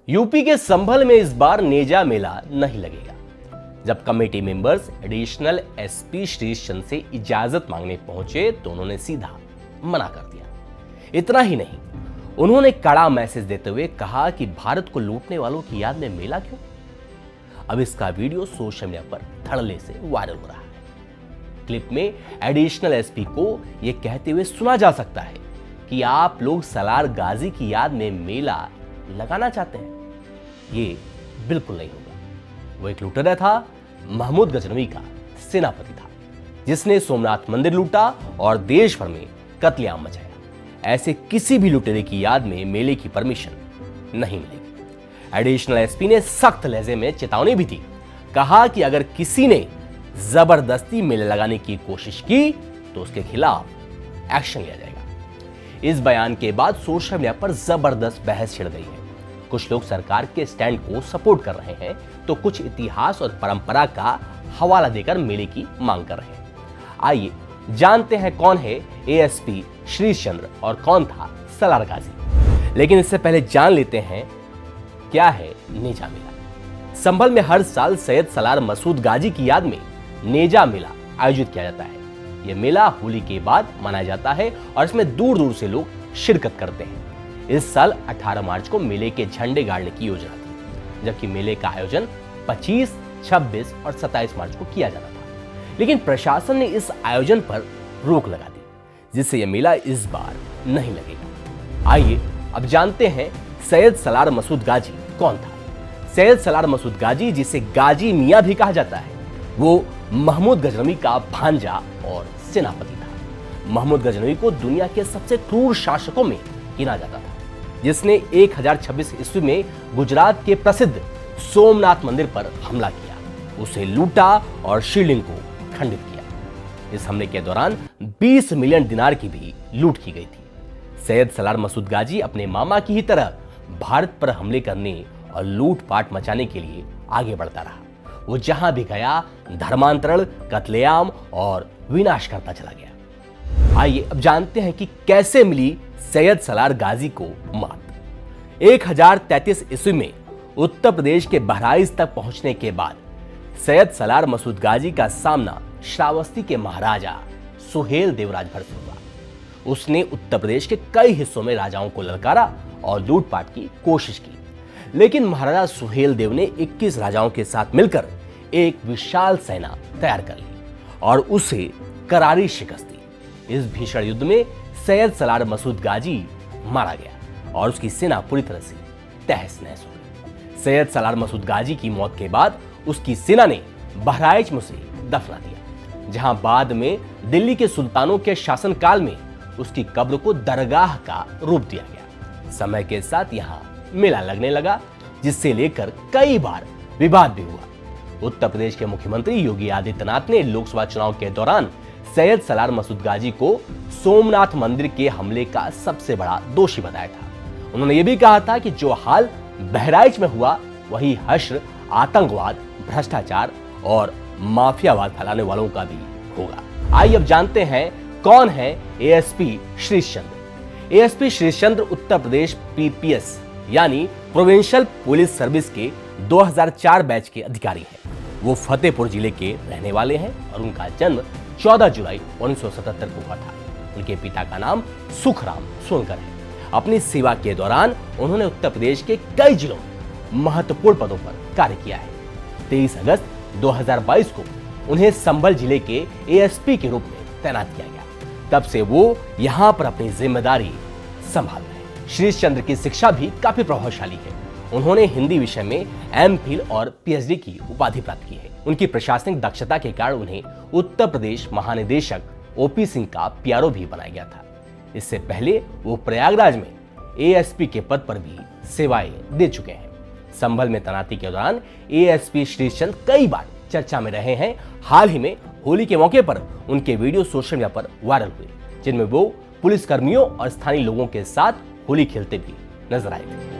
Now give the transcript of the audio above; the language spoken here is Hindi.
यूपी के संभल में इस बार नेजा मेला नहीं लगेगा। जब committee members additional SP Shrish Chandra से इजाजत मांगने पहुंचे तो उन्होंने सीधा मना कर दिया। इतना ही नहीं, उन्होंने कड़ा मैसेज देते हुए कहा कि भारत को लूटने वालों की याद में मेला क्यों। अब इसका वीडियो सोशल मीडिया पर धड़ल्ले से वायरल हो रहा है। क्लिप में एडिशनल एसपी को यह कहते हुए सुना जा सकता है कि आप लोग सलार गाजी की याद में मेला लगाना चाहते हैं। ये बिल्कुल नहीं होगा। वो एक लुटेरा था, महमूद गजनवी का सेनापति था, जिसने सोमनाथ मंदिर लूटा और देश भर में कत्लेआम मचाया। ऐसे किसी भी लुटेरे की याद में मेले की परमिशन नहीं मिलेगी। एडिशनल एसपी ने सख्त लहजे में चेतावनी भी दी। कहा कि अगर किसी ने जबरदस्ती मेले लगाने की कोशिश की तो उसके खिलाफ एक्शन लिया जाएगा। इस बयान के बाद सोशल मीडिया पर जबरदस्त बहस छिड़ गई है। कुछ लोग सरकार के स्टैंड को सपोर्ट कर रहे हैं तो कुछ इतिहास और परंपरा का हवाला देकर मेले की मांग कर रहे हैं। आइए जानते हैं कौन है एएसपी श्रीश चंद्र और कौन था सलार गाजी। लेकिन इससे पहले जान लेते हैं क्या है नेजा मेला। संभल में हर साल सैयद सलार मसूद गाजी की याद में नेजा मेला आयोजित किया जाता है। यह मेला होली के बाद मनाया जाता है और इसमें दूर दूर से लोग शिरकत करते हैं। इस साल 18 मार्च को मेले के झंडे गाड़ने की योजना थी, जबकि मेले का आयोजन 25, 26 और 27 मार्च को किया जाना था। लेकिन प्रशासन ने इस आयोजन पर रोक लगा दी, जिससे यह मेला इस बार नहीं लगेगा। आइए अब जानते हैं सैयद सलार मसूद गाजी कौन था। सैयद सलार मसूद गाजी, जिसे गाजी मियां भी कहा जाता है, वो महमूद गजनवी का भांजा और सेनापति था। महमूद गजनवी को दुनिया के सबसे क्रूर शासकों में गिना जाता था, जिसने 1026 ईस्वी में गुजरात के प्रसिद्ध सोमनाथ मंदिर पर हमला किया, उसे लूटा और शिवलिंग को खंडित किया। इस हमले के दौरान 20 मिलियन दिनार की भी लूट की गई थी। सैयद सलार मसूद गाजी अपने मामा की ही तरह भारत पर हमले करने और लूटपाट मचाने के लिए आगे बढ़ता रहा। वो जहां भी गया धर्मांतरण, कत्लेआम और विनाश करता चला गया। आइए अब जानते हैं कि कैसे मिली सैयद सलार गाजी को मात। 1033 ईस्वी में उत्तर प्रदेश के बहराइच तक पहुंचने के बाद सैयद सलार मसूद गाजी का सामना श्रावस्ती के महाराजा सुहेल देव राजभर से हुआ। उसने उत्तर प्रदेश के कई हिस्सों में राजाओं को ललकारा और लूटपाट की कोशिश की, लेकिन महाराजा सुहेल देव ने 21 राजाओं के साथ मिलकर एक विशाल सेना तैयार कर ली और उसे करारी शिकस्त दी। इस भीषण युद्ध में सैयद सलार मसूद गाजी मारा गया और उसकी सेना पूरी तरह से तहस नहस हो गई। सैयद सलार मसूद गाजी की मौत के बाद उसकी सेना ने बहराइच में उसे दफना दिया, जहां बाद में दिल्ली के सुल्तानों के शासनकाल में उसकी कब्र को दरगाह का रूप दिया गया। समय के साथ यहां मेला लगने लगा, जिससे लेकर कई बार विवाद भी हुआ। उत्तर प्रदेश के मुख्यमंत्री योगी आदित्यनाथ ने लोकसभा चुनाव के दौरान सैयद सलार मसूद गाजी को सोमनाथ मंदिर के हमले का सबसे बड़ा दोषी बताया था। उन्होंने यह भी कहा था कि जो हाल बहराइच में हुआ वही हश्र, आतंकवाद, भ्रष्टाचार और माफियावाद फैलाने वालों का भी होगा। आइए अब जानते हैं कौन है एएसपी श्रीश चंद्र। एएसपी श्रीश चंद्र उत्तर प्रदेश पीपीएस यानी प्रोविंशियल पुलिस सर्विस के 2004 बैच के अधिकारी हैं। वो फतेहपुर जिले के रहने वाले हैं और उनका जन्म 14 जुलाई 1977 को हुआ था। उनके पिता का नाम सुखराम सोनकर है। अपनी सेवा के दौरान उन्होंने उत्तर प्रदेश के कई जिलों में महत्वपूर्ण पदों पर कार्य किया है। 23 अगस्त 2022 को उन्हें संभल जिले के एएसपी के रूप में तैनात किया गया। तब से वो यहां पर अपनी जिम्मेदारी संभाल रहे हैं। श्रीश चंद्र की शिक्षा भी काफी प्रभावशाली है। उन्होंने हिंदी विषय में एमफिल और पीएचडी की उपाधि प्राप्त की है। उनकी प्रशासनिक दक्षता के कारण उन्हें उत्तर प्रदेश महानिदेशक ओपी सिंह का पीआरओ भी बनाया गया था। इससे पहले वो प्रयागराज में एएसपी के पद पर भी सेवाएं दे चुके हैं। संभल में तैनाती के दौरान एएसपी श्रीश चंद्र कई बार चर्चा में रहे हैं। हाल ही में होली के मौके पर उनके वीडियो सोशल मीडिया पर वायरल हुए, जिनमें वो पुलिसकर्मियों और स्थानीय लोगों के साथ होली खेलते भी नजर आए थे।